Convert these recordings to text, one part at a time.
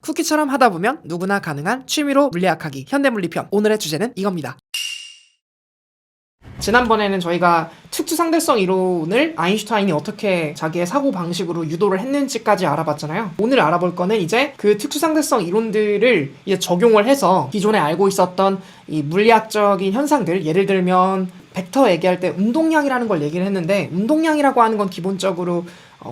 쿠키처럼 하다 보면 누구나 가능한 취미로 물리학하기 현대물리편, 오늘의 주제는 이겁니다. 지난번에는 저희가 특수상대성 이론을 아인슈타인이 어떻게 자기의 사고방식으로 유도를 했는지까지 알아봤잖아요. 오늘 알아볼 거는 이제 그 특수상대성 이론들을 이제 적용을 해서 기존에 알고 있었던 이 물리학적인 현상들, 예를 들면 벡터 얘기할 때 운동량이라는 걸 얘기를 했는데, 운동량이라고 하는 건 기본적으로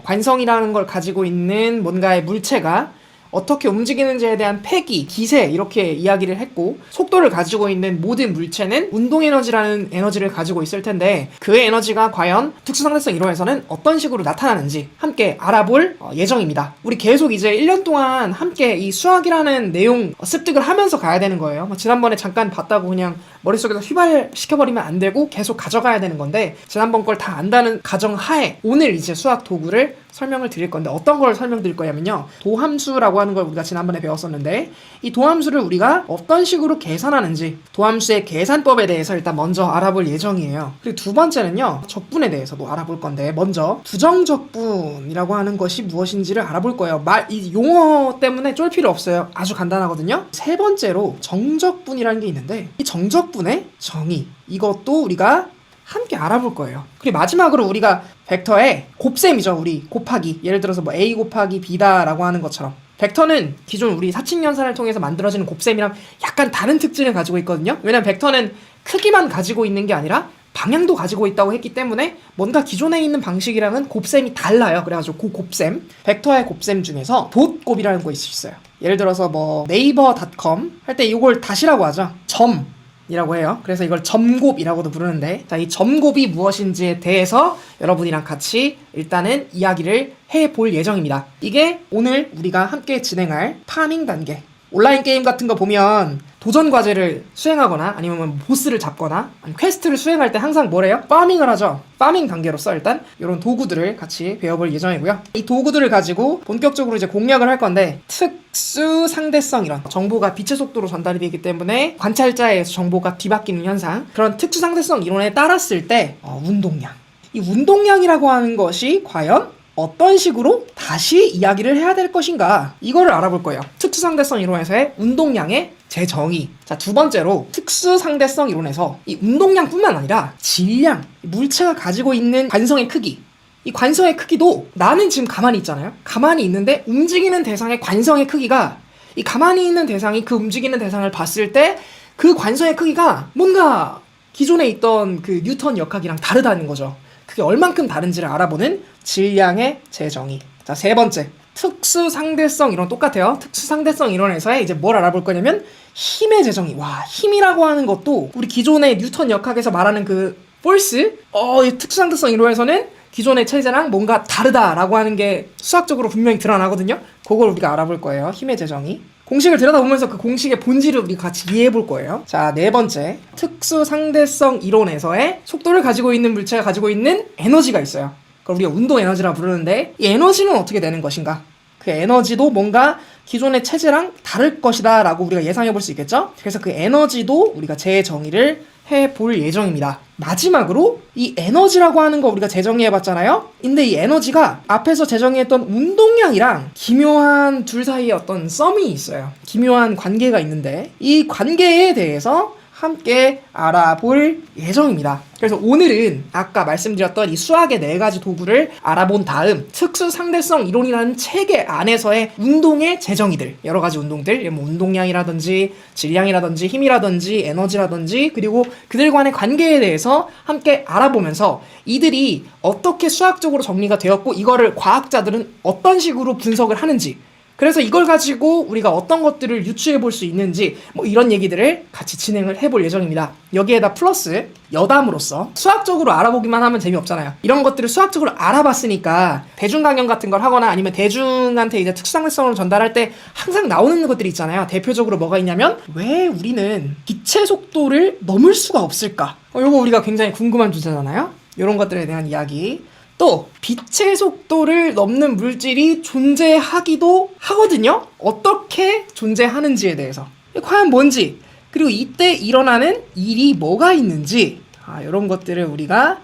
관성이라는 걸 가지고 있는 뭔가의 물체가 어떻게 움직이는지에 대한 패기, 기세 이렇게 이야기를 했고, 속도를 가지고 있는 모든 물체는 운동에너지라는 에너지를 가지고 있을 텐데 그 에너지가 과연 특수상대성 이론에서는 어떤 식으로 나타나는지 함께 알아볼 예정입니다. 우리 계속 이제 1년 동안 함께 이 수학이라는 내용 습득을 하면서 가야 되는 거예요. 지난번에 잠깐 봤다고 그냥 머릿속에서 휘발시켜버리면 안 되고 계속 가져가야 되는 건데, 지난번 걸 다 안다는 가정하에 오늘 이제 수학 도구를 설명을 드릴 건데, 어떤 걸 설명드릴 거냐면요, 도함수라고 하는 걸 우리가 지난번에 배웠었는데, 이 도함수를 우리가 어떤 식으로 계산하는지, 도함수의 계산법에 대해서 일단 먼저 알아볼 예정이에요. 그리고 두 번째는요, 적분에 대해서도 알아볼 건데, 먼저 부정적분이라고 하는 것이 무엇인지를 알아볼 거예요. 이 용어 때문에 쫄 필요 없어요. 아주 간단하거든요. 세 번째로 정적분이라는 게 있는데, 이 정적분의 정의, 이것도 우리가 함께 알아볼 거예요. 그리고 마지막으로 우리가 벡터의 곱셈이죠. 우리 곱하기, 예를 들어서 뭐 a 곱하기 b다라고 하는 것처럼, 벡터는 기존 우리 사칙연산을 통해서 만들어지는 곱셈이랑 약간 다른 특징을 가지고 있거든요. 왜냐면 벡터는 크기만 가지고 있는 게 아니라 방향도 가지고 있다고 했기 때문에 뭔가 기존에 있는 방식이랑은 곱셈이 달라요. 그래가지고 그 곱셈, 벡터의 곱셈 중에서 돛곱이라는 거 있어요. 예를 들어서 뭐 네이버닷컴 할 때 이걸 다시라고 하죠. 점이라고 해요. 그래서 이걸 점곱이라고도 부르는데, 자, 이 점곱이 무엇인지에 대해서 여러분이랑 같이 일단은 이야기를 해볼 예정입니다. 이게 오늘 우리가 함께 진행할 파밍 단계. 온라인 게임 같은 거 보면 도전 과제를 수행하거나 아니면 보스를 잡거나 아니면 퀘스트를 수행할 때 항상 뭐래요? 파밍을 하죠. 파밍 단계로서 일단 이런 도구들을 같이 배워볼 예정이고요. 이 도구들을 가지고 본격적으로 이제 공략을 할 건데, 특수 상대성 이론, 정보가 빛의 속도로 전달이 되기 때문에 관찰자에 의해서 정보가 뒤바뀌는 현상, 그런 특수 상대성 이론에 따랐을 때 운동량, 이 운동량이라고 하는 것이 과연 어떤 식으로 다시 이야기를 해야 될 것인가, 이거를 알아볼 거예요. 특수상대성 이론에서의 운동량의 재정의. 자, 두 번째로 특수상대성 이론에서 이 운동량뿐만 아니라 질량, 물체가 가지고 있는 관성의 크기, 이 관성의 크기도 나는 지금 가만히 있잖아요. 가만히 있는데 움직이는 대상의 관성의 크기가, 이 가만히 있는 대상이 그 움직이는 대상을 봤을 때 그 관성의 크기가 뭔가 기존에 있던 그 뉴턴 역학이랑 다르다는 거죠. 그게 얼만큼 다른지를 알아보는 질량의 재정의. 자, 세 번째, 특수상대성 이론 똑같아요. 특수상대성 이론에서의 이제 뭘 알아볼 거냐면 힘의 재정의. 와, 힘이라고 하는 것도 우리 기존의 뉴턴 역학에서 말하는 그 포스, 이 특수상대성 이론에서는 기존의 체제랑 뭔가 다르다라고 하는 게 수학적으로 분명히 드러나거든요. 그걸 우리가 알아볼 거예요. 힘의 재정의. 공식을 들여다보면서 그 공식의 본질을 우리 같이 이해해 볼 거예요. 자, 네 번째, 특수상대성 이론에서의 속도를 가지고 있는 물체가 가지고 있는 에너지가 있어요. 그걸 우리가 운동 에너지라 부르는데, 이 에너지는 어떻게 되는 것인가? 그 에너지도 뭔가 기존의 체제랑 다를 것이다 라고 우리가 예상해 볼 수 있겠죠? 그래서 그 에너지도 우리가 재정의를 해볼 예정입니다. 마지막으로 이 에너지라고 하는 거 우리가 재정의해 봤잖아요. 근데 이 에너지가 앞에서 재정의했던 운동량이랑 기묘한 둘 사이에 어떤 썸이 있어요. 기묘한 관계가 있는데, 이 관계에 대해서 함께 알아볼 예정입니다. 그래서 오늘은 아까 말씀드렸던 이 수학의 4가지 도구를 알아본 다음, 특수상대성 이론이라는 체계 안에서의 운동의 재정의들, 여러 가지 운동들, 뭐 운동량이라든지 질량이라든지 힘이라든지 에너지라든지, 그리고 그들 간의 관계에 대해서 함께 알아보면서 이들이 어떻게 수학적으로 정리가 되었고 이거를 과학자들은 어떤 식으로 분석을 하는지, 그래서 이걸 가지고 우리가 어떤 것들을 유추해 볼 수 있는지, 뭐 이런 얘기들을 같이 진행을 해볼 예정입니다. 여기에다 플러스 여담으로서, 수학적으로 알아보기만 하면 재미없잖아요. 이런 것들을 수학적으로 알아봤으니까 대중 강연 같은 걸 하거나 아니면 대중한테 이제 특수상대성을 전달할 때 항상 나오는 것들이 있잖아요. 대표적으로 뭐가 있냐면, 왜 우리는 빛의 속도를 넘을 수가 없을까? 이거 우리가 굉장히 궁금한 주제잖아요. 이런 것들에 대한 이야기. 또 빛의 속도를 넘는 물질이 존재하기도 하거든요. 어떻게 존재하는지에 대해서, 과연 뭔지, 그리고 이때 일어나는 일이 뭐가 있는지, 이런 것들을 우리가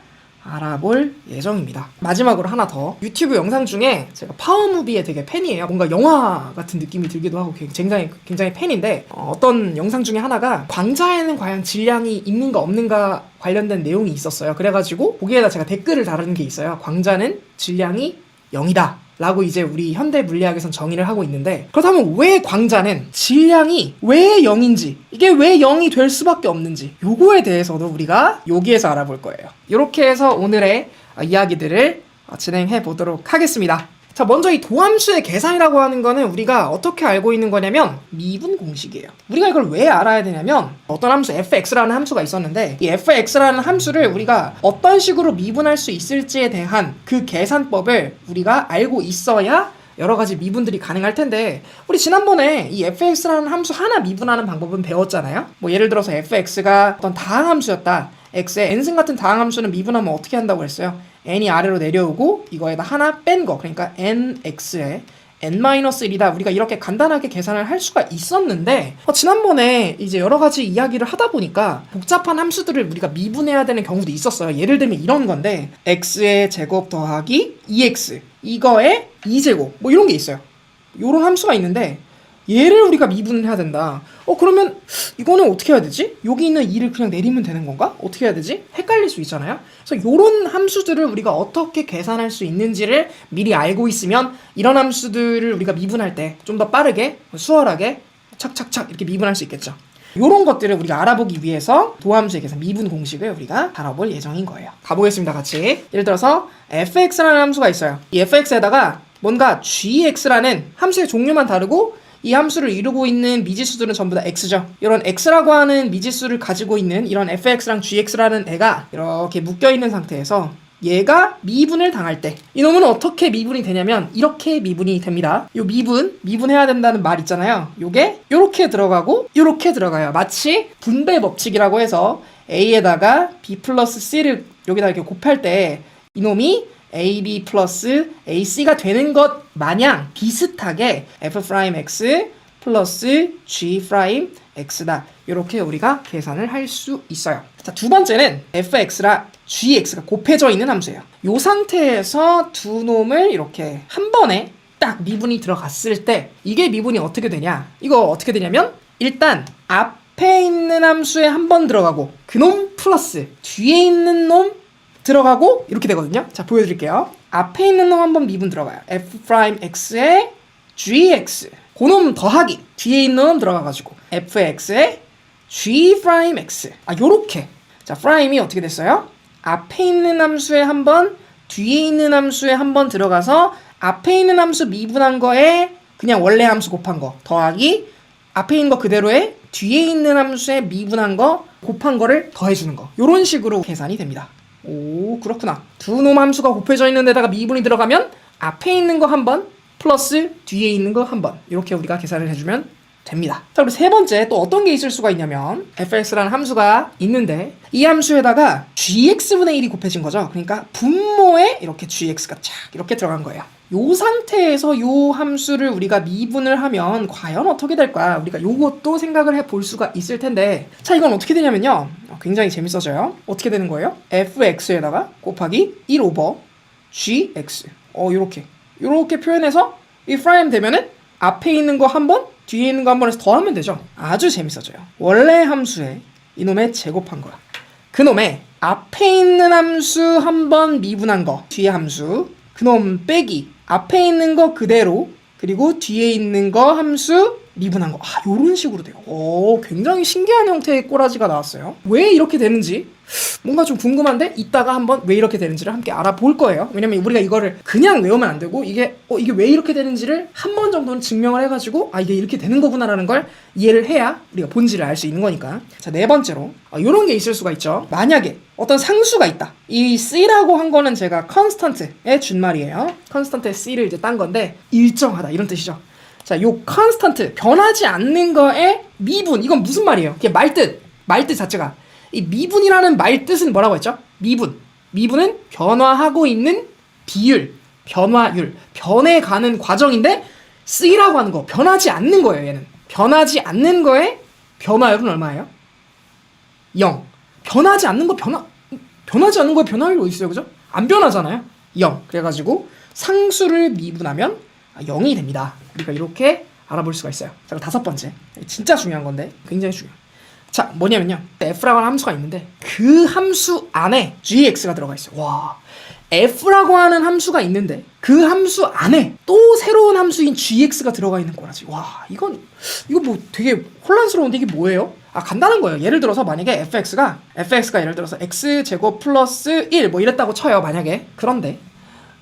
알아볼 예정입니다. 마지막으로 하나 더. 유튜브 영상 중에 제가 파워무비의 되게 팬이에요. 뭔가 영화 같은 느낌이 들기도 하고 굉장히 팬인데 어떤 영상 중에 하나가 광자에는 과연 질량이 있는가 없는가 관련된 내용이 있었어요. 그래가지고 거기에다 제가 댓글을 다루는 게 있어요. 광자는 질량이 0이다 라고 이제 우리 현대 물리학에선 정의를 하고 있는데, 그렇다면 왜 광자는 질량이 왜 0인지, 이게 왜 0이 될 수밖에 없는지, 요거에 대해서도 우리가 여기에서 알아볼 거예요. 이렇게 해서 오늘의 이야기들을 진행해 보도록 하겠습니다. 자, 먼저 이 도함수의 계산이라고 하는 거는 우리가 어떻게 알고 있는 거냐면 미분 공식이에요. 우리가 이걸 왜 알아야 되냐면 어떤 함수 fx라는 함수가 있었는데 이 fx라는 함수를 우리가 어떤 식으로 미분할 수 있을지에 대한 그 계산법을 우리가 알고 있어야 여러 가지 미분들이 가능할 텐데, 우리 지난번에 이 fx라는 함수 하나 미분하는 방법은 배웠잖아요. 뭐 예를 들어서 fx가 어떤 다항함수였다. x의 n승 같은 다항함수는 미분하면 어떻게 한다고 했어요? n이 아래로 내려오고 이거에다 하나 뺀 거, 그러니까 nx에 n-1이다. 우리가 이렇게 간단하게 계산을 할 수가 있었는데 지난번에 이제 여러 가지 이야기를 하다 보니까 복잡한 함수들을 우리가 미분해야 되는 경우도 있었어요. 예를 들면 이런 건데 x의 제곱 더하기 2x 이거에 2제곱 뭐 이런 게 있어요. 요런 함수가 있는데 얘를 우리가 미분을 해야 된다. 그러면 이거는 어떻게 해야 되지? 여기 있는 2를 그냥 내리면 되는 건가? 어떻게 해야 되지? 헷갈릴 수 있잖아요. 그래서 요런 함수들을 우리가 어떻게 계산할 수 있는지를 미리 알고 있으면 이런 함수들을 우리가 미분할 때 좀 더 빠르게 수월하게 착착착 이렇게 미분할 수 있겠죠. 요런 것들을 우리가 알아보기 위해서 도함수의 계산 미분 공식을 우리가 다뤄볼 예정인 거예요. 가보겠습니다. 같이. 예를 들어서 fx라는 함수가 있어요. 이 fx에다가 뭔가 gx라는 함수의 종류만 다르고 이 함수를 이루고 있는 미지수들은 전부 다 x죠. 이런 x라고 하는 미지수를 가지고 있는 이런 fx랑 gx라는 애가 이렇게 묶여있는 상태에서 얘가 미분을 당할 때 이놈은 어떻게 미분이 되냐면 이렇게 미분이 됩니다. 요 미분해야 된다는 말 있잖아요. 요게 요렇게 들어가고 요렇게 들어가요. 마치 분배 법칙이라고 해서 a에다가 b 플러스 c를 여기다 이렇게 곱할 때 이놈이 AB 플러스 AC가 되는 것 마냥 비슷하게 F'X 플러스 G'X다. 이렇게 우리가 계산을 할 수 있어요. 자, 두 번째는 fx랑 gx가 곱해져 있는 함수예요. 이 상태에서 두 놈을 이렇게 한 번에 딱 미분이 들어갔을 때 이게 미분이 어떻게 되냐? 이거 어떻게 되냐면 일단 앞에 있는 함수에 한 번 들어가고 그놈 플러스 뒤에 있는 놈 들어가고 이렇게 되거든요. 자, 보여드릴게요. 앞에 있는 놈 한번 미분 들어가요. f'x에 gx 그놈 더하기 뒤에 있는 놈 들어가가지고 fx에 g'x 요렇게. 자, 프라임이 어떻게 됐어요? 앞에 있는 함수에 한 번 뒤에 있는 함수에 한 번 들어가서 앞에 있는 함수 미분한 거에 그냥 원래 함수 곱한 거 더하기 앞에 있는 거 그대로에 뒤에 있는 함수에 미분한 거 곱한 거를 더해주는 거. 요런 식으로 계산이 됩니다. 오, 그렇구나. 두 놈 함수가 곱해져 있는 데다가 미분이 들어가면 앞에 있는 거 한 번 플러스 뒤에 있는 거 한 번 이렇게 우리가 계산을 해주면 됩니다. 자, 그리고 세 번째 또 어떤 게 있을 수가 있냐면 fx라는 함수가 있는데 이 함수에다가 gx분의 1이 곱해진 거죠. 그러니까 분모에 이렇게 gx가 착 이렇게 들어간 거예요. 요 상태에서 요 함수를 우리가 미분을 하면 과연 어떻게 될까? 우리가 요것도 생각을 해볼 수가 있을 텐데, 자, 이건 어떻게 되냐면요, 굉장히 재밌어져요. 어떻게 되는 거예요? fx에다가 곱하기 1 오버 gx 요렇게 표현해서 이 프라임 되면은 앞에 있는 거 한 번 뒤에 있는 거 한 번 해서 더하면 되죠. 아주 재밌어져요. 원래 함수에 이놈의 제곱한 거야. 그놈의 앞에 있는 함수 한 번 미분한 거 뒤에 함수 그놈 빼기 앞에 있는 거 그대로 그리고 뒤에 있는 거 함수 미분한 거. 요런 식으로 돼요. 굉장히 신기한 형태의 꼬라지가 나왔어요. 왜 이렇게 되는지 뭔가 좀 궁금한데 이따가 한번 왜 이렇게 되는지를 함께 알아볼 거예요. 왜냐면 우리가 이거를 그냥 외우면 안 되고 이게 왜 이렇게 되는지를 한 번 정도는 증명을 해가지고 이게 이렇게 되는 거구나라는 걸 이해를 해야 우리가 본질을 알 수 있는 거니까. 자, 네 번째로 요런 게 있을 수가 있죠. 만약에 어떤 상수가 있다. 이 c라고 한 거는 제가 컨스턴트의 준말이에요. 컨스턴트의 c를 이제 딴 건데 일정하다 이런 뜻이죠. 자, 요 컨스턴트 변하지 않는 거에 미분 이건 무슨 말이에요? 이게 말뜻 자체가 이 미분이라는 말 뜻은 뭐라고 했죠? 미분은 변화하고 있는 비율, 변화율, 변해가는 과정인데 C라고 하는 거 변하지 않는 거예요. 얘는 변하지 않는 거에 변화율은 얼마예요? 0. 변하지 않는 거 변하지 않는 거에 변화율이 어디 있어요, 그죠? 안 변하잖아요. 0. 그래가지고 상수를 미분하면 0이 됩니다. 우리가 이렇게 알아볼 수가 있어요. 자, 다섯 번째. 진짜 중요한 건데 굉장히 중요해요. 자, 뭐냐면요. f라고 하는 함수가 있는데 그 함수 안에 gx가 들어가 있어요. 와, f라고 하는 함수가 있는데 그 함수 안에 또 새로운 함수인 gx가 들어가 있는 거라지. 와, 이거 뭐 되게 혼란스러운데 이게 뭐예요? 간단한 거예요. 예를 들어서 만약에 fx가 예를 들어서 x제곱 플러스 1 뭐 이랬다고 쳐요. 만약에. 그런데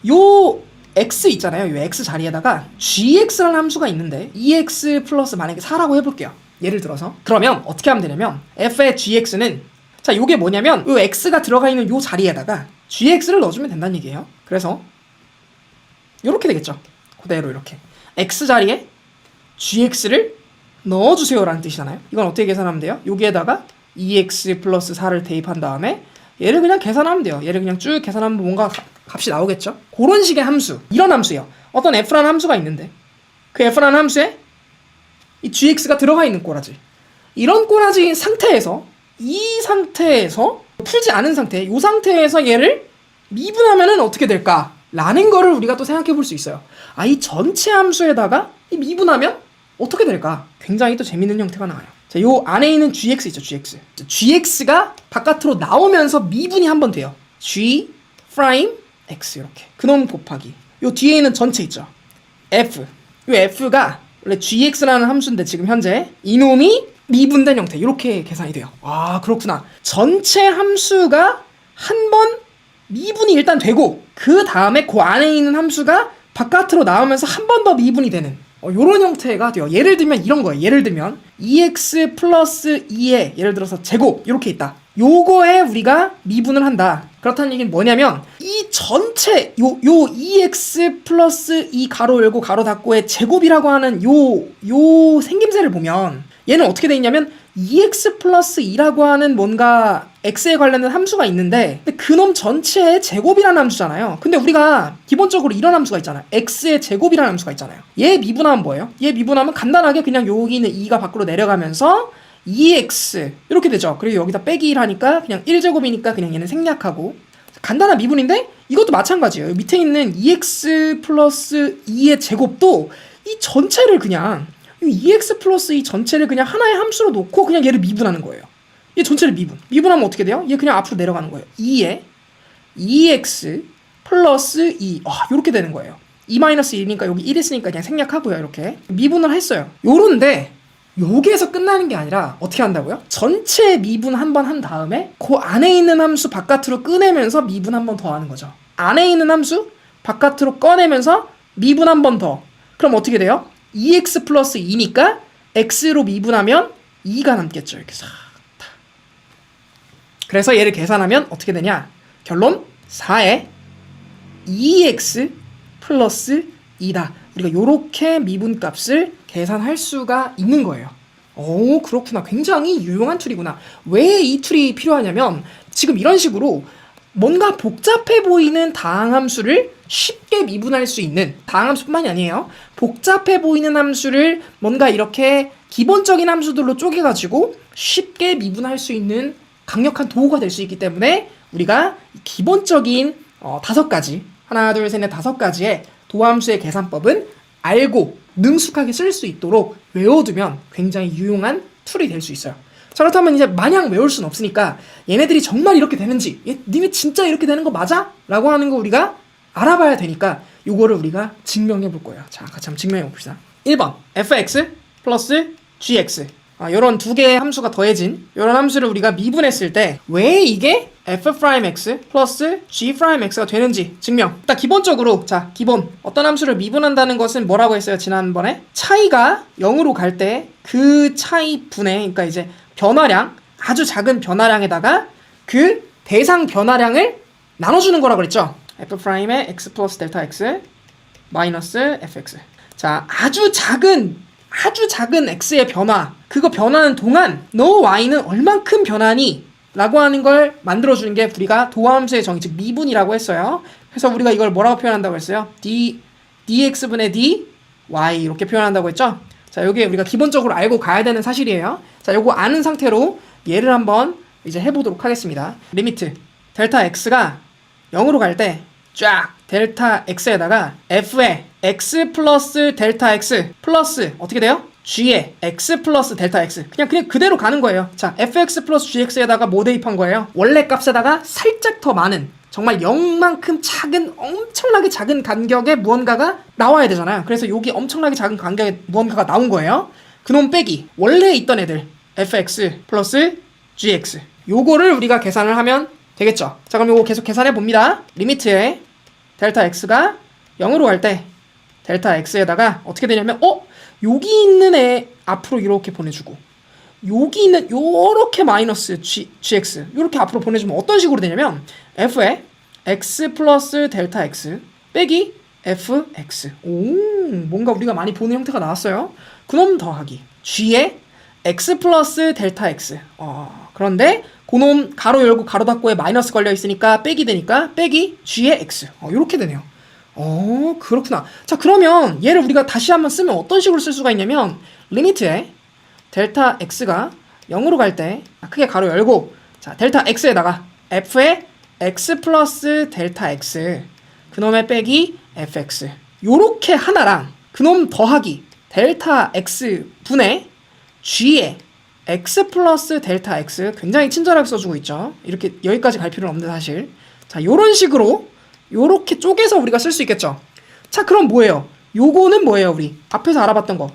요 x 있잖아요. 요 x 자리에다가 gx라는 함수가 있는데 2x 플러스 만약에 4라고 해볼게요. 예를 들어서. 그러면 어떻게 하면 되냐면 f의 gx는 자, 요게 뭐냐면 요 x가 들어가 있는 요 자리에다가 gx를 넣어주면 된다는 얘기예요. 그래서 요렇게 되겠죠. 그대로 이렇게 x 자리에 gx를 넣어주세요 라는 뜻이잖아요. 이건 어떻게 계산하면 돼요? 여기에다가 2x 플러스 4를 대입한 다음에 얘를 그냥 계산하면 돼요. 얘를 그냥 쭉 계산하면 뭔가 값이 나오겠죠. 그런 식의 함수, 이런 함수예요. 어떤 f라는 함수가 있는데 그 f라는 함수에 이 gx가 들어가 있는 꼬라지. 이런 꼬라지인 상태에서 이 상태에서 풀지 않은 상태, 이 상태에서 얘를 미분하면은 어떻게 될까? 라는 거를 우리가 또 생각해 볼 수 있어요. 이 전체 함수에다가 이 미분하면 어떻게 될까? 굉장히 또 재밌는 형태가 나와요. 자, 요 안에 있는 gx 있죠, gx. gx가 바깥으로 나오면서 미분이 한 번 돼요. g 프라임 x 이렇게. 그놈 곱하기. 요 뒤에 있는 전체 있죠. f. 요 f가 원래 gx라는 함수인데 지금 현재 이놈이 미분된 형태. 이렇게 계산이 돼요. 그렇구나. 전체 함수가 한 번 미분이 일단 되고 그 다음에 그 안에 있는 함수가 바깥으로 나오면서 한 번 더 미분이 되는 요런 형태가 돼요. 예를 들면 이런 거예요. 예를 들면 2x 플러스 2의 예를 들어서 제곱 이렇게 있다. 요거에 우리가 미분을 한다. 그렇다는 얘기는 뭐냐면 이 전체 요 2x 플러스 2 가로 열고 가로 닫고의 제곱이라고 하는 요 생김새를 보면 얘는 어떻게 돼 있냐면 2x 플러스 2라고 하는 뭔가 x에 관련된 함수가 있는데 그놈 전체의 제곱이라는 함수잖아요. 근데 우리가 기본적으로 이런 함수가 있잖아요. x의 제곱이라는 함수가 있잖아요. 얘 미분하면 뭐예요? 얘 미분하면 간단하게 그냥 여기 있는 2가 밖으로 내려가면서 2x 이렇게 되죠. 그리고 여기다 빼기 1 하니까 그냥 1제곱이니까 그냥 얘는 생략하고 간단한 미분인데 이것도 마찬가지예요. 밑에 있는 2x 플러스 2의 제곱도 이 전체를 그냥 2x 플러스 이 전체를 그냥 하나의 함수로 놓고 그냥 얘를 미분하는 거예요. 얘 전체를 미분하면 어떻게 돼요? 얘 그냥 앞으로 내려가는 거예요. 2에 2x 플러스 2 이렇게 되는 거예요. 2-1이니까 여기 1 있으니까 그냥 생략하고요. 이렇게 미분을 했어요. 요런데 여기에서 끝나는 게 아니라 어떻게 한다고요? 전체 미분 한 번 한 다음에 그 안에 있는 함수 바깥으로 꺼내면서 미분 한 번 더 하는 거죠. 안에 있는 함수 바깥으로 꺼내면서 미분 한 번 더. 그럼 어떻게 돼요? 2x 플러스 2니까 x로 미분하면 2가 남겠죠. 이렇게 싹 다. 그래서 얘를 계산하면 어떻게 되냐? 결론 4에 2x 플러스 2다. 우리가 요렇게 미분값을 계산할 수가 있는 거예요. 오, 그렇구나. 굉장히 유용한 툴이구나. 왜 이 툴이 필요하냐면 지금 이런 식으로 뭔가 복잡해 보이는 다항함수를 쉽게 미분할 수 있는 다항함수뿐만이 아니에요. 복잡해 보이는 함수를 뭔가 이렇게 기본적인 함수들로 쪼개가지고 쉽게 미분할 수 있는 강력한 도구가 될 수 있기 때문에 우리가 기본적인 5가지 하나 둘 셋 넷 5가지의 도함수의 계산법은 알고 능숙하게 쓸 수 있도록 외워두면 굉장히 유용한 툴이 될 수 있어요. 자, 그렇다면 이제 마냥 외울 수는 없으니까 얘네들이 정말 이렇게 되는지 니네 진짜 이렇게 되는 거 맞아? 라고 하는 거 우리가 알아봐야 되니까 요거를 우리가 증명해 볼 거예요. 자, 같이 한번 증명해 봅시다. 1번 fx 플러스 gx 요런 두 개의 함수가 더해진 요런 함수를 우리가 미분했을 때 왜 이게 f'x 플러스 g'x가 되는지 증명. 일단 기본적으로 자, 기본 어떤 함수를 미분한다는 것은 뭐라고 했어요? 지난번에 차이가 0으로 갈 때 그 차이 분의 그러니까 이제 변화량 아주 작은 변화량에다가 그 대상 변화량을 나눠주는 거라고 그랬죠. f'의 x 플러스 델타 x 마이너스 fx. 자, 아주 작은 x의 변화, 그거 변하는 동안 너 y는 얼만큼 변하니? 라고 하는 걸 만들어주는 게 우리가 도함수의 정의, 즉 미분이라고 했어요. 그래서 우리가 이걸 뭐라고 표현한다고 했어요? dx분의 dy 이렇게 표현한다고 했죠. 자, 요게 우리가 기본적으로 알고 가야 되는 사실이에요. 자, 요거 아는 상태로 얘를 한번 이제 해보도록 하겠습니다. 리미트 델타 x가 0으로 갈 때 쫙 델타 x에다가 f의 x 플러스 델타 x 플러스 어떻게 돼요? g의 x 플러스 델타 x 그냥 그대로 가는 거예요. 자, fx 플러스 gx에다가 뭐 대입한 거예요? 원래 값에다가 살짝 더 많은 정말 0만큼 작은 엄청나게 작은 간격의 무언가가 나와야 되잖아요. 그래서 여기 엄청나게 작은 간격의 무언가가 나온 거예요. 그놈 빼기 원래 있던 애들 fx 플러스 gx 요거를 우리가 계산을 하면 되겠죠. 자, 그럼 요거 계속 계산해 봅니다. 리미트에 델타 x가 0으로 갈 때 델타 x에다가 어떻게 되냐면 여기 있는 애 앞으로 이렇게 보내주고 여기 있는 요렇게 마이너스 gx 요렇게 앞으로 보내주면 어떤 식으로 되냐면 f에 x 플러스 델타 x 빼기 fx 뭔가 우리가 많이 보는 형태가 나왔어요. 그놈 더하기 g에 x 플러스 델타 x 그런데 그놈 가로 열고 가로 닫고에 마이너스 걸려 있으니까 빼기 되니까 빼기 g의 x 요렇게 되네요. 그렇구나. 자, 그러면 얘를 우리가 다시 한번 쓰면 어떤 식으로 쓸 수가 있냐면 리미트에 델타 x가 0으로 갈 때 크게 가로 열고 자 델타 x에다가 f의 x 플러스 델타 x 그놈의 빼기 fx 요렇게 하나랑 그놈 더하기 델타 x 분의 g의 x 플러스 델타 x 굉장히 친절하게 써주고 있죠. 이렇게 여기까지 갈 필요는 없는데 사실 자 요런 식으로 요렇게 쪼개서 우리가 쓸 수 있겠죠. 자, 그럼 뭐예요? 요거는 뭐예요? 우리 앞에서 알아봤던 거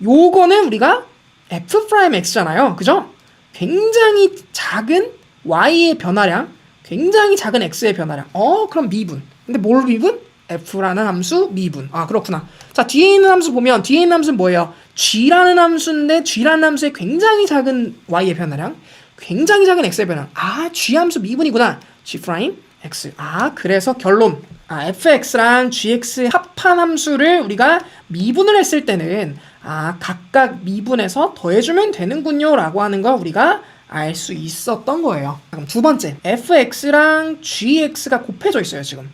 요거는 우리가 f'x잖아요. 그죠? 굉장히 작은 y의 변화량 굉장히 작은 x의 변화량 그럼 미분 근데 뭘 미분? f라는 함수 미분 그렇구나. 자, 뒤에 있는 함수 보면 뒤에 있는 함수는 뭐예요? g라는 함수인데 g라는 함수의 굉장히 작은 y의 변화량 굉장히 작은 x의 변화량 g 함수 미분이구나. g 프라임 x 그래서 결론 fx랑 gx 합한 함수를 우리가 미분을 했을 때는 각각 미분해서 더해주면 되는군요 라고 하는 거 우리가 알 수 있었던 거예요. 그럼 두 번째 fx랑 gx가 곱해져 있어요. 지금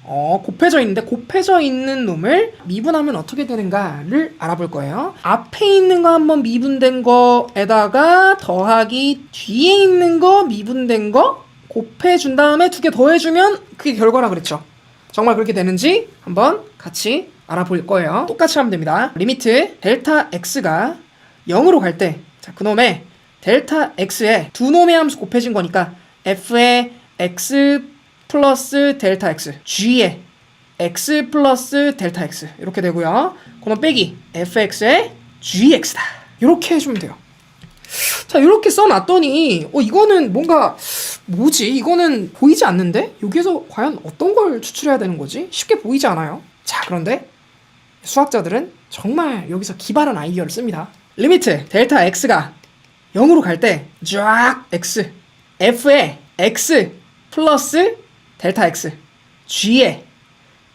곱해져 있는데 곱해져 있는 놈을 미분하면 어떻게 되는가를 알아볼 거예요. 앞에 있는 거 한번 미분된 거에다가 더하기 뒤에 있는 거 미분된 거 곱해준 다음에 두 개 더해주면 그게 결과라 그랬죠. 정말 그렇게 되는지 한번 같이 알아볼 거예요. 똑같이 하면 됩니다. 리미트 델타 x가 0으로 갈 때 자, 그놈의 델타 x에 두 놈의 함수 곱해진 거니까 f의 x 플러스 델타 x g의 x 플러스 델타 x 이렇게 되고요. 그놈 빼기 fx의 gx다. 이렇게 해주면 돼요. 자, 이렇게 써놨더니 이거는 뭔가 뭐지? 이거는 보이지 않는데? 여기에서 과연 어떤 걸 추출해야 되는 거지? 쉽게 보이지 않아요. 자, 그런데 수학자들은 정말 여기서 기발한 아이디어를 씁니다. 리미트 델타 x가 0으로 갈 때 쫙 x f의 x 플러스 델타 x g의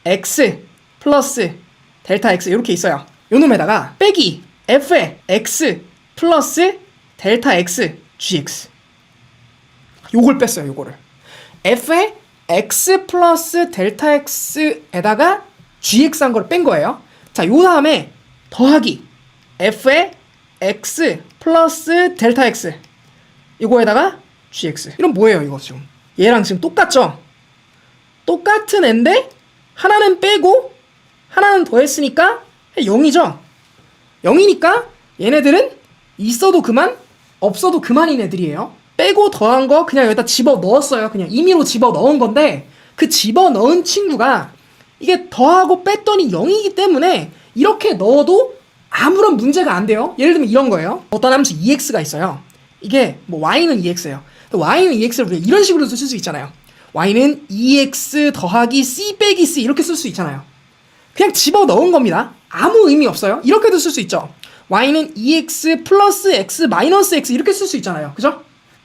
x 플러스 델타 x 이렇게 있어요. 요 놈에다가 빼기 f의 x 플러스 델타 x gx 요걸 뺐어요. 요거를 f의 x 플러스 델타 x에다가 gx 한 걸 뺀 거예요. 자, 요 다음에 더하기 f의 x 플러스 델타 x 이거에다가 gx 이건 뭐예요? 이거 지금 얘랑 지금 똑같죠? 똑같은 애인데 하나는 빼고 하나는 더했으니까 0이죠? 0이니까 얘네들은 있어도 그만 없어도 그만인 애들이에요. 빼고 더한 거 그냥 여기다 집어넣었어요. 그냥 임의로 집어넣은 건데 그 집어넣은 친구가 이게 더하고 뺐더니 0이기 때문에 이렇게 넣어도 아무런 문제가 안 돼요. 예를 들면 이런 거예요. 어떤 함수 ex가 있어요. 이게 뭐 y는 ex예요. y는 ex를 우리가 이런 식으로도 쓸 수 있잖아요. y는 ex 더하기 c 빼기 c 이렇게 쓸 수 있잖아요. 그냥 집어넣은 겁니다. 아무 의미 없어요. 이렇게도 쓸 수 있죠. y는 ex 플러스 x 마이너스 x 이렇게 쓸 수 있잖아요. 그죠?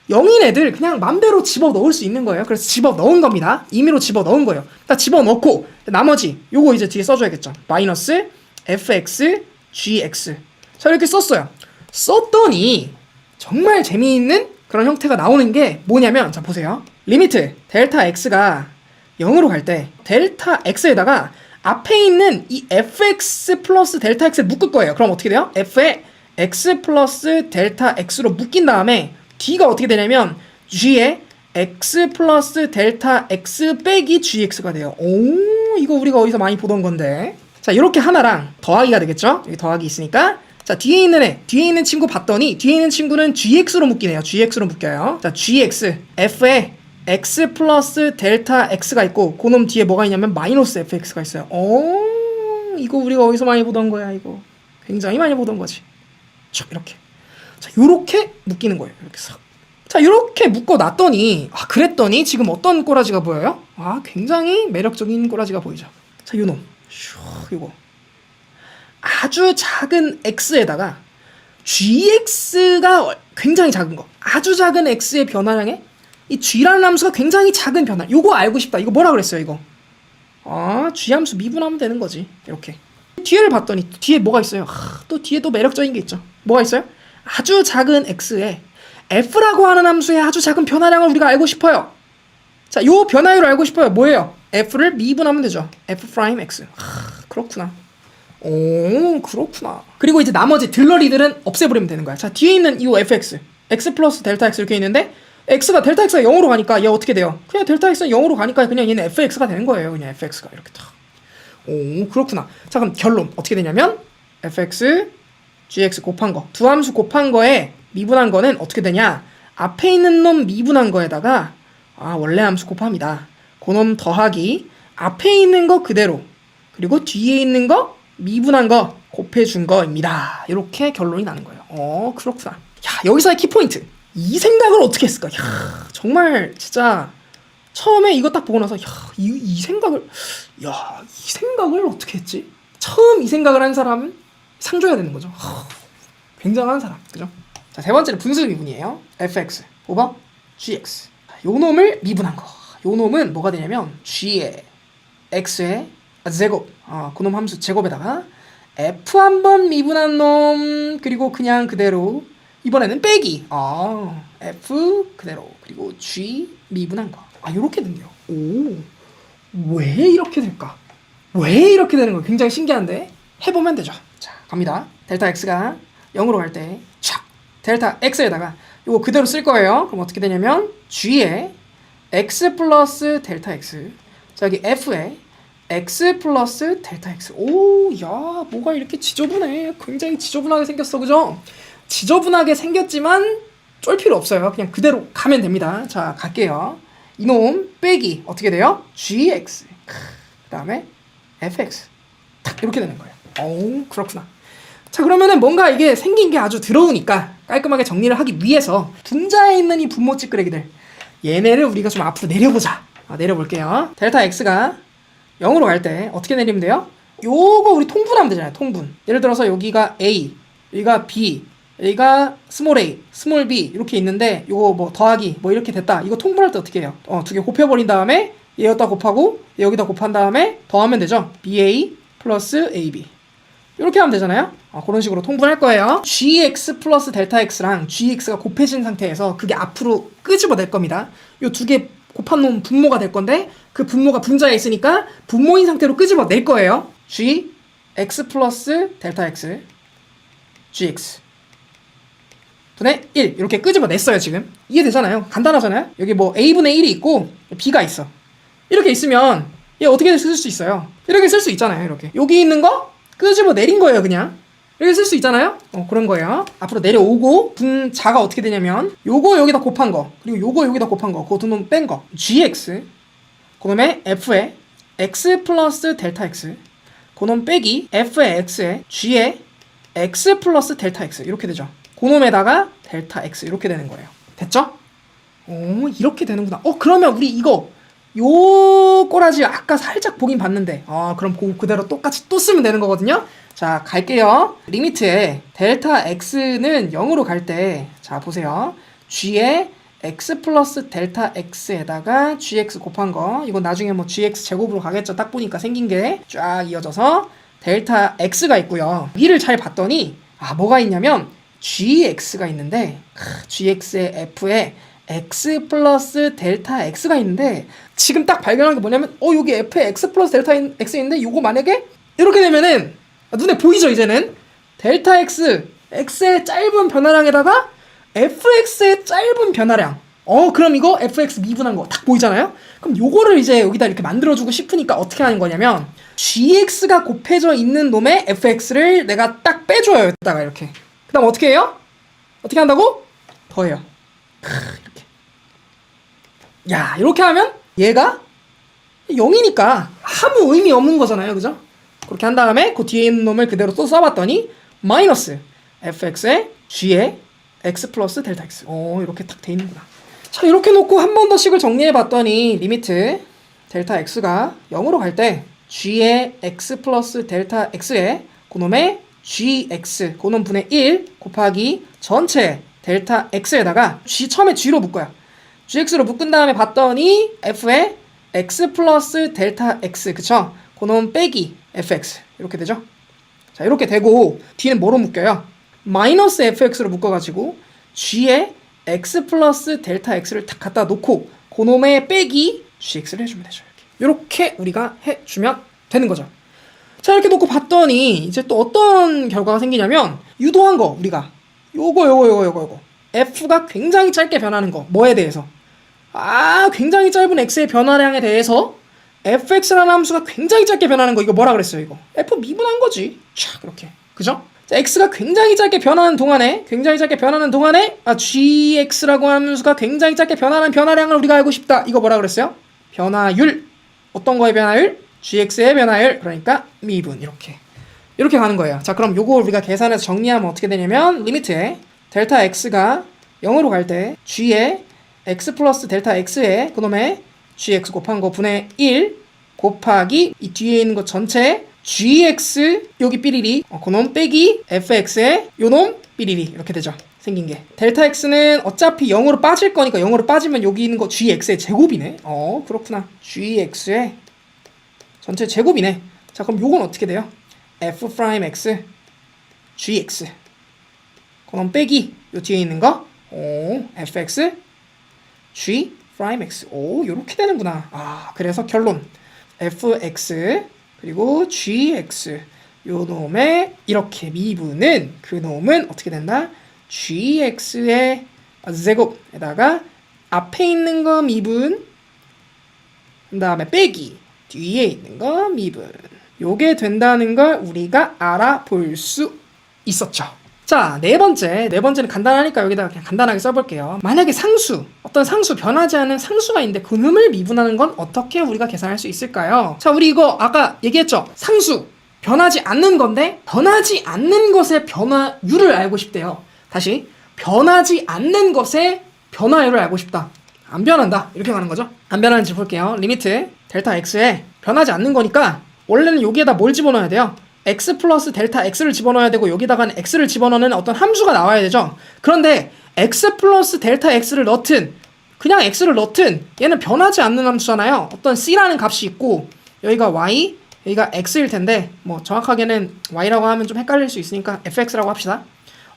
0인 애들 그냥 맘대로 집어넣을 수 있는 거예요. 그래서 집어넣은 겁니다. 임의로 집어넣은 거예요. 딱 집어넣고 나머지 요거 이제 뒤에 써줘야겠죠. 마이너스 fx gx 자, 이렇게 썼어요. 썼더니 정말 재미있는 그런 형태가 나오는 게 뭐냐면 자, 보세요. 리미트 델타 x가 0으로 갈 때 델타 x에다가 앞에 있는 이 fx 플러스 델타 x를 묶을 거예요. 그럼 어떻게 돼요? f의 x 플러스 델타 x로 묶인 다음에 뒤가 어떻게 되냐면 g의 x 플러스 델타 x 빼기 gx가 돼요. 오, 이거 우리가 어디서 많이 보던 건데. 자, 이렇게 하나랑 더하기가 되겠죠? 여기 더하기 있으니까. 자, 뒤에 있는 친구 봤더니 뒤에 있는 친구는 gx로 묶이네요. gx로 묶여요. 자, gx f에 x 플러스 델타 x가 있고 그놈 뒤에 뭐가 있냐면 마이너스 fx가 있어요. 오, 이거 우리가 어디서 많이 보던 거야. 이거 굉장히 많이 보던 거지. 촥 이렇게. 자, 요렇게 묶이는 거예요. 이렇게 싹. 자, 이렇게 묶어놨더니 그랬더니 지금 어떤 꼬라지가 보여요? 굉장히 매력적인 꼬라지가 보이죠. 자, 요놈 이거 아주 작은 x에다가 gx가 굉장히 작은 거, 아주 작은 x의 변화량에 이 g라는 함수가 굉장히 작은 변화, 요거 알고 싶다. 이거 뭐라 그랬어요? 이거 g 함수 미분하면 되는 거지. 이렇게 뒤에를 봤더니 뒤에 뭐가 있어요? 또 뒤에 또 매력적인 게 있죠. 뭐가 있어요? 아주 작은 x에 f라고 하는 함수의 아주 작은 변화량을 우리가 알고 싶어요. 자, 요 변화율을 알고 싶어요. 뭐예요? f를 미분하면 되죠. f 프라임 x. 그렇구나. 오, 그렇구나. 그리고 이제 나머지 들러리들은 없애버리면 되는 거야. 자, 뒤에 있는 이 fx, x 플러스 델타 x 이렇게 있는데 델타 x가 0으로 가니까 얘 어떻게 돼요? 그냥 델타 x는 0으로 가니까 그냥 얘는 fx가 되는 거예요. 그냥 fx가 이렇게 딱. 오, 그렇구나. 자, 그럼 결론 어떻게 되냐면 fx, gx 곱한 거, 두 함수 곱한 거에 미분한 거는 어떻게 되냐? 앞에 있는 놈 미분한 거에다가 원래 함수 곱합니다. 그놈 더하기 앞에 있는 거 그대로 그리고 뒤에 있는 거 미분한 거 곱해준 거입니다. 이렇게 결론이 나는 거예요. 그렇구나. 야, 여기서의 키포인트. 이 생각을 어떻게 했을까? 야, 정말 진짜 처음에 이거 딱 보고 나서 이 생각을 어떻게 했지? 처음 이 생각을 한 사람은 상 줘야 되는 거죠. 굉장한 사람, 그죠? 자, 세 번째는 분수 미분이에요. fx 오버 gx. 요 놈을 미분한 거. 요 놈은 뭐가 되냐면 g의 x의 제곱, 그놈 함수 제곱에다가 f 한번 미분한 놈 그리고 그냥 그대로 이번에는 빼기 f 그대로 그리고 g 미분한 거. 요렇게 된대요. 오, 왜 이렇게 될까? 왜 이렇게 되는 거 굉장히 신기한데 해보면 되죠. 자, 갑니다. 델타 x가 0으로 갈 때 델타 x에다가 이거 그대로 쓸 거예요. 그럼 어떻게 되냐면 g에 x 플러스 델타 x, 자, 여기 f에 x 플러스 델타 x. 오, 야, 뭐가 이렇게 지저분해. 굉장히 지저분하게 생겼어, 그죠? 지저분하게 생겼지만 쫄 필요 없어요. 그냥 그대로 가면 됩니다. 자, 갈게요. 이놈 빼기 어떻게 돼요? gx 그 다음에 fx 딱 이렇게 되는 거예요. 오, 그렇구나. 자, 그러면은 뭔가 이게 생긴 게 아주 더러우니까 깔끔하게 정리를 하기 위해서 분자에 있는 이 분모 찌끄레기들, 얘네를 우리가 좀 앞으로 내려보자. 내려볼게요. 델타 x가 0으로 갈 때 어떻게 내리면 돼요? 요거 우리 통분하면 되잖아요. 통분. 예를 들어서 여기가 a, 여기가 b, 여기가 스몰 a, 스몰 b 이렇게 있는데 요거 뭐 더하기 뭐 이렇게 됐다. 이거 통분할 때 어떻게 해요? 두 개 곱해버린 다음에 얘 여기다 곱하고 얘 여기다 곱한 다음에 더하면 되죠. ba 플러스 ab 이렇게 하면 되잖아요. 그런 식으로 통분할 거예요. gx 플러스 델타 x랑 gx가 곱해진 상태에서 그게 앞으로 끄집어낼 겁니다. 요 두 개 곱한 놈 분모가 될 건데 그 분모가 분자에 있으니까 분모인 상태로 끄집어낼 거예요. gx 플러스 델타 x gx 분의 1 이렇게 끄집어냈어요. 지금 이해되잖아요. 간단하잖아요. 여기 뭐 a분의 1이 있고 b가 있어. 이렇게 있으면 얘 어떻게 쓸 수 있어요? 이렇게 쓸 수 있잖아요. 이렇게 여기 있는 거 끄집어 내린 거예요. 그냥 이렇게 쓸 수 있잖아요. 그런 거예요. 앞으로 내려오고 분자가 어떻게 되냐면 요거 여기다 곱한 거 그리고 요거 여기다 곱한 거 그거 두 놈 뺀 거 gx 그놈의 f에 x 플러스 델타 x 그놈 빼기 f의 x에 g에 x 플러스 델타 x 이렇게 되죠. 그놈에다가 델타 x 이렇게 되는 거예요. 됐죠? 오, 이렇게 되는구나. 그러면 우리 이거 요 꼬라지 아까 살짝 보긴 봤는데 그럼 그거 그대로 똑같이 또 쓰면 되는 거거든요. 자, 갈게요. 리미트에 델타 x는 0으로 갈 때 자, 보세요. g에 x 플러스 델타 x에다가 gx 곱한 거 이거 나중에 뭐 gx 제곱으로 가겠죠. 딱 보니까 생긴 게 쫙 이어져서 델타 x가 있고요. 위를 잘 봤더니 뭐가 있냐면 gx가 있는데 gx의 f에 x 플러스 델타 x가 있는데 지금 딱 발견한 게 뭐냐면 여기 f에 x 플러스 델타 x 있는데 요거 만약에 이렇게 되면은 눈에 보이죠? 이제는 델타 x, x의 짧은 변화량에다가 fx의 짧은 변화량 그럼 이거 fx 미분한 거 딱 보이잖아요? 그럼 요거를 이제 여기다 이렇게 만들어주고 싶으니까 어떻게 하는 거냐면 gx가 곱해져 있는 놈의 fx를 내가 딱 빼줘요. 여기다가 이렇게. 그 다음 어떻게 해요? 어떻게 한다고? 더해요. 이렇게. 야, 이렇게 하면 얘가 0이니까 아무 의미 없는 거잖아요. 그죠? 그렇게 한 다음에 그 뒤에 있는 놈을 그대로 또 써봤더니 마이너스 fx에 g에 x 플러스 델타 x. 이렇게 딱 돼 있는구나. 자, 이렇게 놓고 한 번 더씩을 정리해봤더니 리미트 델타 x가 0으로 갈 때 g의 x 플러스 델타 x에 그놈의 gx 그놈 분의 1 곱하기 전체 델타 x에다가 처음에 g로 묶어요. gx로 묶은 다음에 봤더니 f에 x 플러스 델타 x 그쵸? 그놈 빼기 fx 이렇게 되죠? 자, 이렇게 되고 뒤는 뭐로 묶여요? 마이너스 fx로 묶어가지고 g에 x 플러스 델타 x를 딱 갖다 놓고 그놈의 빼기 gx를 해주면 되죠. 이렇게 우리가 해주면 되는 거죠. 자, 이렇게 놓고 봤더니 이제 또 어떤 결과가 생기냐면 유도한 거 우리가 요거 f가 굉장히 짧게 변하는 거 뭐에 대해서? 굉장히 짧은 x의 변화량에 대해서 fx라는 함수가 굉장히 짧게 변하는 거 이거 뭐라 그랬어요? 이거 f 미분한 거지. 자, 그렇게 그죠? 자, x가 굉장히 짧게 변하는 동안에 gx라고 하는 함수가 굉장히 짧게 변하는 변화량을 우리가 알고 싶다. 이거 뭐라 그랬어요? 변화율. 어떤 거의 변화율? gx의 변화율. 그러니까 미분. 이렇게 가는 거예요. 자, 그럼 요거 우리가 계산해서 정리하면 어떻게 되냐면 리미트에 델타 x가 0으로 갈 때 g의 x 플러스 델타 x에 그놈의 gx 곱한 거 분의 1 곱하기 이 뒤에 있는 거 전체 gx 여기 삐리리 그놈 빼기 fx에 요놈 삐리리 이렇게 되죠. 생긴 게 델타 x는 어차피 0으로 빠질 거니까 0으로 빠지면 여기 있는 거 gx의 제곱이네. 그렇구나. gx의 전체 제곱이네. 자, 그럼 요건 어떻게 돼요? f'x gx 그놈 빼기 요 뒤에 있는 거 fx g'x 요렇게 되는구나. 그래서 결론 fx 그리고 gx 요 놈의 이렇게 미분은 그 놈은 어떻게 된다? gx의 제곱에다가 앞에 있는 거 미분 그 다음에 빼기 뒤에 있는 거 미분 요게 된다는 걸 우리가 알아볼 수 있었죠. 자, 네 번째는 간단하니까 여기다가 그냥 간단하게 써볼게요. 만약에 어떤 상수, 변하지 않은 상수가 있는데 그놈을 미분하는 건 어떻게 우리가 계산할 수 있을까요? 자, 우리 이거 아까 얘기했죠. 상수, 변하지 않는 건데 변하지 않는 것의 변화율을 알고 싶대요. 다시, 변하지 않는 것의 변화율을 알고 싶다. 안 변한다. 이렇게 가는 거죠. 안 변하는지 볼게요. 리미트 델타 x에 변하지 않는 거니까 원래는 여기에다 뭘 집어넣어야 돼요? x 플러스 델타 x를 집어넣어야 되고 여기다가는 x를 집어넣는 어떤 함수가 나와야 되죠. 그런데 x 플러스 델타 x를 넣든 그냥 x를 넣든 얘는 변하지 않는 함수잖아요. 어떤 c라는 값이 있고 여기가 y, 여기가 x일 텐데 뭐 정확하게는 y라고 하면 좀 헷갈릴 수 있으니까 fx라고 합시다.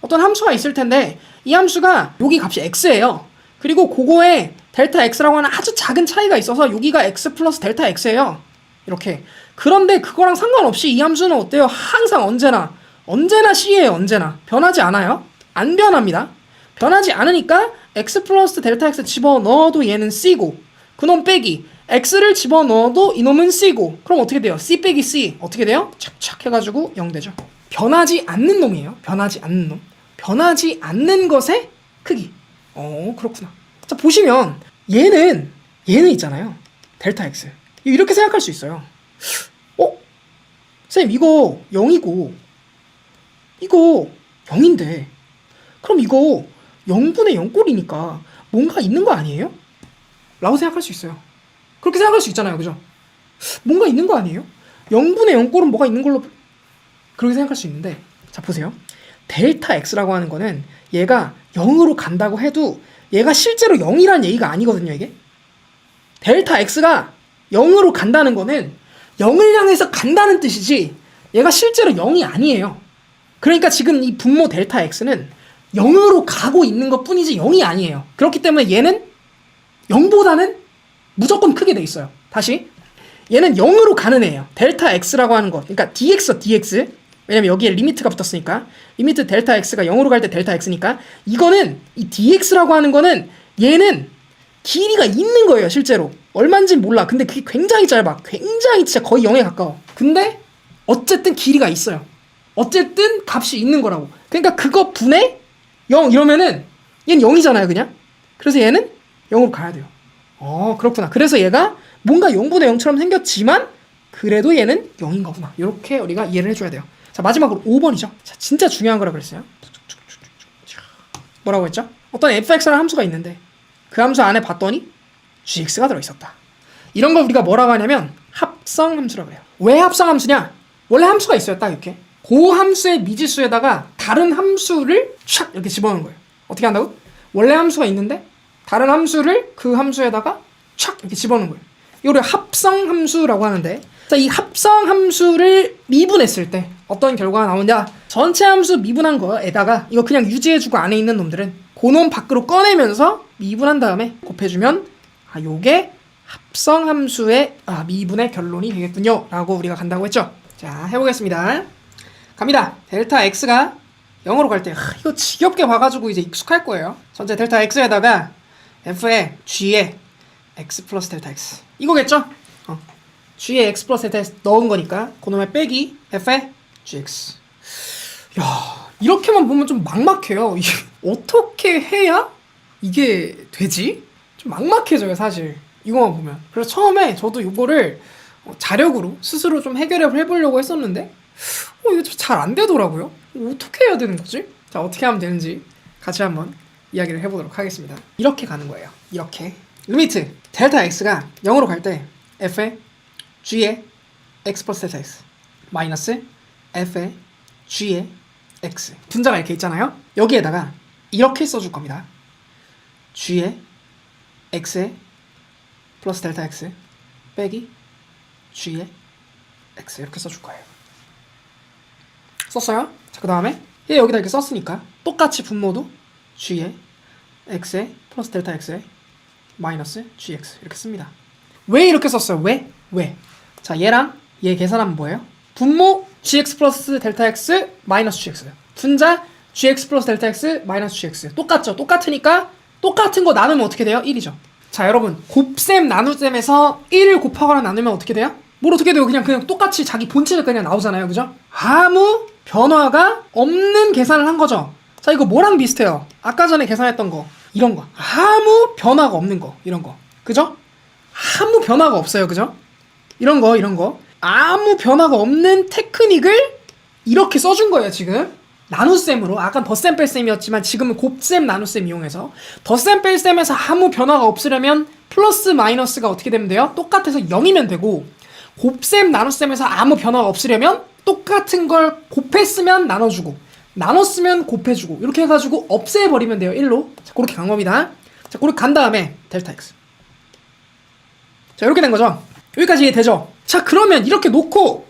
어떤 함수가 있을 텐데 이 함수가 여기 값이 x예요. 그리고 그거에 델타 x라고 하는 아주 작은 차이가 있어서 여기가 x 플러스 델타 x예요. 이렇게. 그런데 그거랑 상관없이 이 함수는 어때요? 항상 언제나 C예요. 언제나. 변하지 않아요. 안 변합니다. 변하지 않으니까 x 플러스 델타 x 집어넣어도 얘는 C고 그놈 빼기 x를 집어넣어도 이놈은 C고 그럼 어떻게 돼요? C 빼기 C 어떻게 돼요? 착착 해가지고 0 되죠. 변하지 않는 놈이에요. 변하지 않는 놈. 변하지 않는 것의 크기. 그렇구나. 자, 보시면 얘는 있잖아요. 델타 x. 이렇게 생각할 수 있어요. 선생님 이거 0이고 이거 0인데 그럼 이거 0분의 0꼴이니까 뭔가 있는 거 아니에요? 라고 생각할 수 있어요. 그렇게 생각할 수 있잖아요. 그죠? 뭔가 있는 거 아니에요? 0분의 0꼴은 뭐가 있는 걸로 그렇게 생각할 수 있는데 자, 보세요. 델타 x라고 하는 거는 얘가 0으로 간다고 해도 얘가 실제로 0이라는 얘기가 아니거든요. 이게 델타 x가 0으로 간다는 거는 0을 향해서 간다는 뜻이지 얘가 실제로 0이 아니에요. 그러니까 지금 이 분모 델타 x는 0으로 가고 있는 것 뿐이지 0이 아니에요. 그렇기 때문에 얘는 0보다는 무조건 크게 돼 있어요. 다시 얘는 0으로 가는 애예요. 델타 x라고 하는 것 그러니까 dx 왜냐면 여기에 리미트가 붙었으니까 리미트 델타 x가 0으로 갈 때 델타 x니까 이거는 이 dx라고 하는 거는 얘는 길이가 있는 거예요, 실제로. 얼마인지 몰라. 근데 그게 굉장히 짧아. 굉장히 진짜 거의 0에 가까워. 근데 어쨌든 길이가 있어요. 어쨌든 값이 있는 거라고. 그러니까 그거 분의 0 이러면은 얘는 0이잖아요, 그냥. 그래서 얘는 0으로 가야 돼요. 그렇구나. 그래서 얘가 뭔가 0분의 0처럼 생겼지만 그래도 얘는 0인 거구나. 이렇게 우리가 이해를 해줘야 돼요. 자, 마지막으로 5번이죠. 자, 진짜 중요한 거라 그랬어요. 뭐라고 했죠? 어떤 fx라는 함수가 있는데 그 함수 안에 봤더니 gx가 들어있었다. 이런 걸 우리가 뭐라고 하냐면 합성 함수라고 해요. 왜 합성 함수냐? 원래 함수가 있어요. 딱 이렇게. 그 함수의 미지수에다가 다른 함수를 촥 이렇게 집어넣는 거예요. 어떻게 한다고? 원래 함수가 있는데 다른 함수를 그 함수에다가 촥 이렇게 집어넣는 거예요. 이걸 합성 함수라고 하는데, 자, 이 합성 함수를 미분했을 때 어떤 결과가 나오냐? 전체 함수 미분한 거에다가 이거 그냥 유지해주고 안에 있는 놈들은 그놈 밖으로 꺼내면서 미분한 다음에 곱해주면 요게 합성 함수의 미분의 결론이 되겠군요 라고 우리가 간다고 했죠. 자, 해보겠습니다. 갑니다. 델타 x가 0으로 갈 때 이거 지겹게 봐가지고 이제 익숙할 거예요. 전체 델타 x에다가 f의 g의 x 플러스 델타 x 이거겠죠? g의 x 플러스 델타 x 넣은 거니까 그놈의 빼기 f의 gx. 야, 이렇게만 보면 좀 막막해요. 이게 어떻게 해야 이게 되지? 좀 막막해져요, 사실. 이거만 보면. 그래서 처음에 저도 이거를 자력으로 스스로 좀 해결을 해보려고 했었는데 이거 좀 잘 안 되더라고요. 어떻게 해야 되는 거지? 자, 어떻게 하면 되는지 같이 한번 이야기를 해보도록 하겠습니다. 이렇게 가는 거예요. 이렇게. 리미트 델타 x가 0으로 갈 때 f의 g의 x 플러스 델타 x 마이너스 f의 g의 x 분자가 이렇게 있잖아요. 여기에다가 이렇게 써줄 겁니다. g의 x의 플러스 델타 x 빼기 g의 x 이렇게 써줄 거예요. 썼어요? 자, 그 다음에 얘 여기다 이렇게 썼으니까 똑같이 분모도 g의 x의 플러스 델타 x의 마이너스 gx 이렇게 씁니다. 왜 이렇게 썼어요? 왜? 자, 얘랑 얘 계산하면 뭐예요? 분모 gx 플러스 델타 x 마이너스 gx 분자 gx 플러스 델타 x 마이너스 gx 똑같죠? 똑같으니까 똑같은 거 나누면 어떻게 돼요? 1이죠. 자, 여러분 곱셈 나눗셈에서 1을 곱하거나 나누면 어떻게 돼요? 뭘 어떻게 돼요? 그냥 똑같이 자기 본체가 그냥 나오잖아요. 그죠? 아무 변화가 없는 계산을 한 거죠. 자, 이거 뭐랑 비슷해요? 아까 전에 계산했던 거 이런 거 아무 변화가 없는 거 이런 거 그죠? 아무 변화가 없어요. 그죠? 이런 거 아무 변화가 없는 테크닉을 이렇게 써준 거예요. 지금 나눗셈으로 아까 덧셈 뺄셈이었지만 지금은 곱셈 나눗셈 이용해서 덧셈 뺄셈에서 아무 변화가 없으려면 플러스 마이너스가 어떻게 되면 돼요? 똑같아서 0이면 되고 곱셈 나눗셈에서 아무 변화가 없으려면 똑같은 걸 곱했으면 나눠주고 나눴으면 곱해주고 이렇게 해가지고 없애버리면 돼요. 1로. 자, 그렇게 간 겁니다. 자, 그렇게 간 다음에 델타 x. 자, 이렇게 된 거죠. 여기까지 이해되죠? 자, 그러면 이렇게 놓고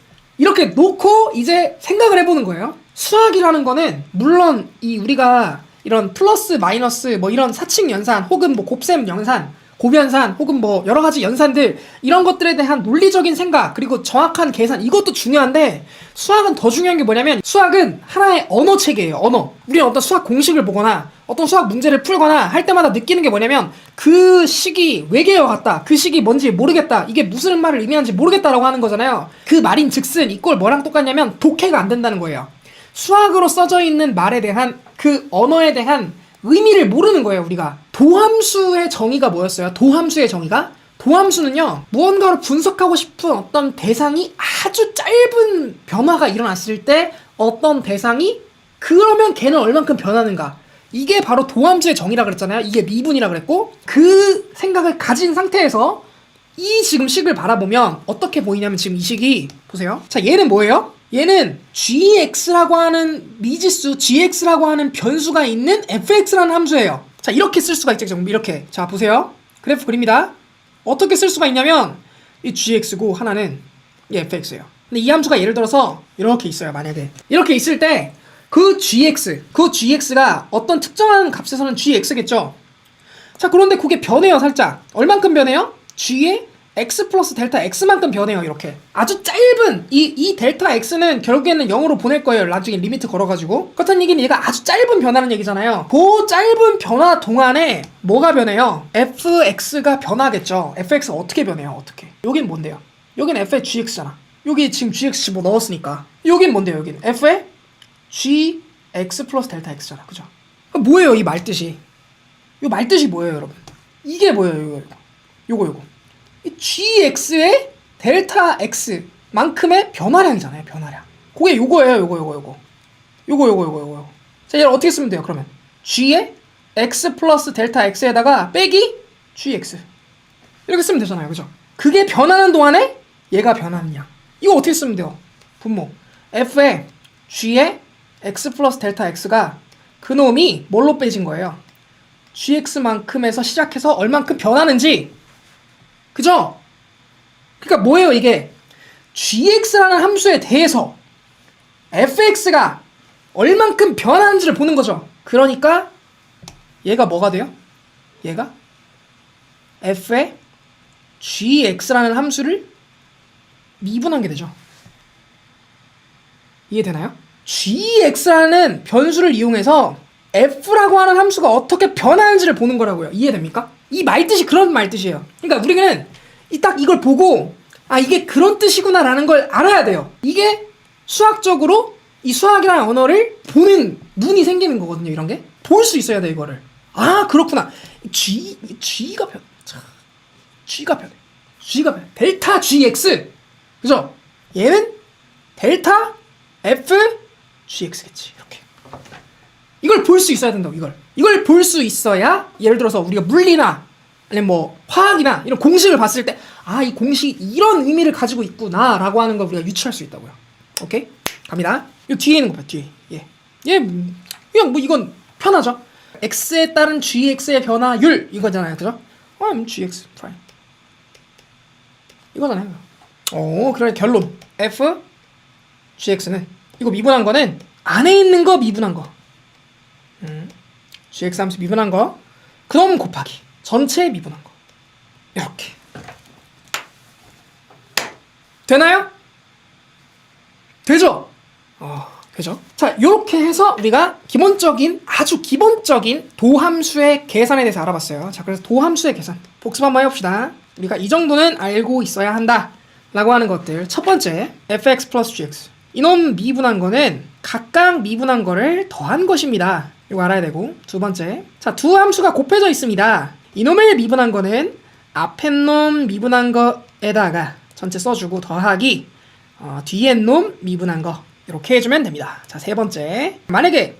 이제 생각을 해보는 거예요. 수학이라는 거는 물론 우리가 이런 플러스 마이너스 뭐 이런 사칙 연산 혹은 뭐 곱셈 연산 곱연산 혹은 뭐 여러 가지 연산들 이런 것들에 대한 논리적인 생각 그리고 정확한 계산 이것도 중요한데 수학은 더 중요한 게 뭐냐면 수학은 하나의 언어 체계예요. 언어. 우리는 어떤 수학 공식을 보거나 어떤 수학 문제를 풀거나 할 때마다 느끼는 게 뭐냐면 그 식이 외계어 같다. 그 식이 뭔지 모르겠다. 이게 무슨 말을 의미하는지 모르겠다라고 하는 거잖아요. 그 말인 즉슨 이꼴 뭐랑 똑같냐면 독해가 안 된다는 거예요. 수학으로 써져 있는 말에 대한 그 언어에 대한 의미를 모르는 거예요. 우리가 도함수의 정의가 뭐였어요? 도함수의 정의가? 도함수는요 무언가를 분석하고 싶은 어떤 대상이 아주 짧은 변화가 일어났을 때 어떤 대상이 그러면 걔는 얼만큼 변하는가 이게 바로 도함수의 정의라 그랬잖아요. 이게 미분이라 그랬고 그 생각을 가진 상태에서 이 지금 식을 바라보면 어떻게 보이냐면 지금 이 식이 보세요. 자, 얘는 뭐예요? 얘는 gx라고 하는 미지수 gx라고 하는 변수가 있는 fx라는 함수예요. 자, 이렇게 쓸 수가 있죠. 이렇게. 자, 보세요. 그래프 그립니다. 어떻게 쓸 수가 있냐면 이 gx고 하나는 이 fx예요. 근데 이 함수가 예를 들어서 이렇게 있어요. 만약에 이렇게 있을 때 그 gx가 어떤 특정한 값에서는 gx겠죠. 자, 그런데 그게 변해요. 살짝 얼만큼 변해요? g의 x 플러스 델타 x만큼 변해요. 이렇게 아주 짧은 이 델타 x는 결국에는 0으로 보낼 거예요. 나중에 리미트 걸어가지고. 그렇다는 얘기는 얘가 아주 짧은 변화라는 얘기잖아요. 그 짧은 변화 동안에 뭐가 변해요? fx가 변하겠죠. fx가 어떻게 변해요? 어떻게? 여긴 뭔데요? 여긴 f의 gx잖아. 여기 지금 gx 집어넣었으니까. 여긴 뭔데요? 여긴 f의 gx 플러스 델타 x잖아. 그죠? 뭐예요 이 말뜻이? 이 말뜻이 뭐예요 여러분? 이게 뭐예요 요거 이 gx의 델타 x만큼의 변화량이잖아요. 변화량. 그게 요거예요. 요거. 자 얘를 어떻게 쓰면 돼요? 그러면 g의 x 플러스 델타 x에다가 빼기 gx 이렇게 쓰면 되잖아요. 그죠? 그게 변하는 동안에 얘가 변하는 양. 이거 어떻게 쓰면 돼요? 분모 f의 g의 x 플러스 델타 x가 그놈이 뭘로 빼진 거예요? gx만큼에서 시작해서 얼만큼 변하는지. 그죠? 그러니까 뭐예요 이게? gx라는 함수에 대해서 fx가 얼만큼 변하는지를 보는 거죠. 그러니까 얘가 뭐가 돼요? 얘가 f의 gx라는 함수를 미분한 게 되죠. 이해되나요? gx라는 변수를 이용해서 f라고 하는 함수가 어떻게 변하는지를 보는 거라고요. 이해됩니까? 이 말뜻이 그런 말뜻이에요. 그러니까 우리는 딱 이걸 보고 아 이게 그런 뜻이구나 라는 걸 알아야 돼요. 이게 수학적으로 이 수학이라는 언어를 보는 눈이 생기는 거거든요. 이런 게 볼 수 있어야 돼 이거를. 아 그렇구나. g가 변해. 델타 gx 그죠? 얘는 델타 f gx겠지. 이렇게 이걸 볼 수 있어야 된다고. 이걸 볼 수 있어야 예를 들어서 우리가 물리나 아니면 뭐 화학이나 이런 공식을 봤을 때 아 이 공식이 이런 의미를 가지고 있구나 라고 하는 걸 우리가 유추할 수 있다고요. 오케이? 갑니다. 이 뒤에 있는 거 봐. 뒤에 얘 그냥 뭐 이건 편하죠. x에 따른 gx의 변화율 이거잖아요. 그죠? gx 프라임 이거잖아요. 그래 결론 f gx는 이거 미분한 거는 안에 있는 거 미분한 거 gx 함수 미분한 거 그럼 곱하기 전체 미분한 거 이렇게 되나요? 되죠? 되죠? 자 이렇게 해서 우리가 아주 기본적인 도함수의 계산에 대해서 알아봤어요. 자 그래서 도함수의 계산 복습 한번 해봅시다. 우리가 이 정도는 알고 있어야 한다 라고 하는 것들. 첫 번째 fx 플러스 gx 이놈 미분한 거는 각각 미분한 거를 더한 것입니다. 이거 알아야 되고. 두 번째 자 두 함수가 곱해져 있습니다. 이놈을 미분한 거는 앞에 놈 미분한 거에다가 전체 써주고 더하기 뒤에 놈 미분한 거 이렇게 해주면 됩니다. 자 세 번째 만약에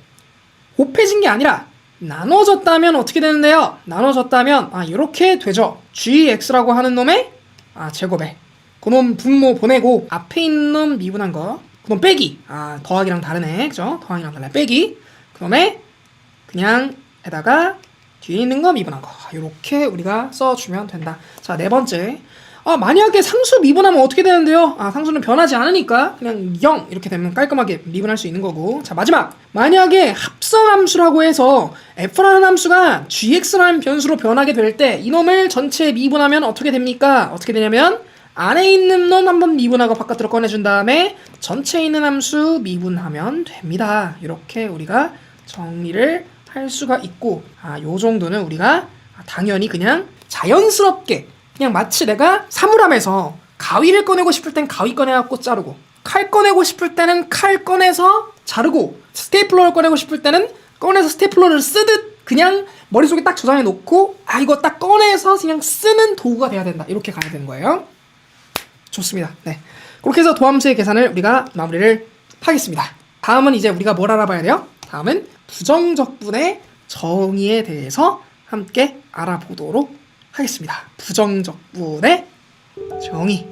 곱해진 게 아니라 나눠졌다면 어떻게 되는데요? 나눠졌다면 이렇게 되죠. gx라고 하는 놈의 제곱에 그놈 분모 보내고 앞에 있는 놈 미분한 거 그놈 빼기 더하기랑 다르네. 그죠? 더하기랑 달라 빼기 그놈에 그냥 에다가 뒤에 있는 거 미분한 거 이렇게 우리가 써주면 된다. 자 네 번째 만약에 상수 미분하면 어떻게 되는데요? 상수는 변하지 않으니까 그냥 0 이렇게 되면 깔끔하게 미분할 수 있는 거고. 자 마지막 만약에 합성함수라고 해서 f라는 함수가 gx라는 변수로 변하게 될 때 이놈을 전체 미분하면 어떻게 됩니까? 어떻게 되냐면 안에 있는 놈 한번 미분하고 바깥으로 꺼내준 다음에 전체에 있는 함수 미분하면 됩니다. 이렇게 우리가 정리를 할 수가 있고 요 정도는 우리가 당연히 그냥 자연스럽게 그냥 마치 내가 사물함에서 가위를 꺼내고 싶을 땐 가위 꺼내갖고 자르고 칼 꺼내고 싶을 때는 칼 꺼내서 자르고 스테이플러를 꺼내고 싶을 때는 꺼내서 스테이플러를 쓰듯 그냥 머릿속에 딱 저장해 놓고 이거 딱 꺼내서 그냥 쓰는 도구가 돼야 된다. 이렇게 가야 되는 거예요. 좋습니다. 네, 그렇게 해서 도함수의 계산을 우리가 마무리를 하겠습니다. 다음은 이제 우리가 뭘 알아봐야 돼요? 다음은 부정적분의 정의에 대해서 함께 알아보도록 하겠습니다. 부정적분의 정의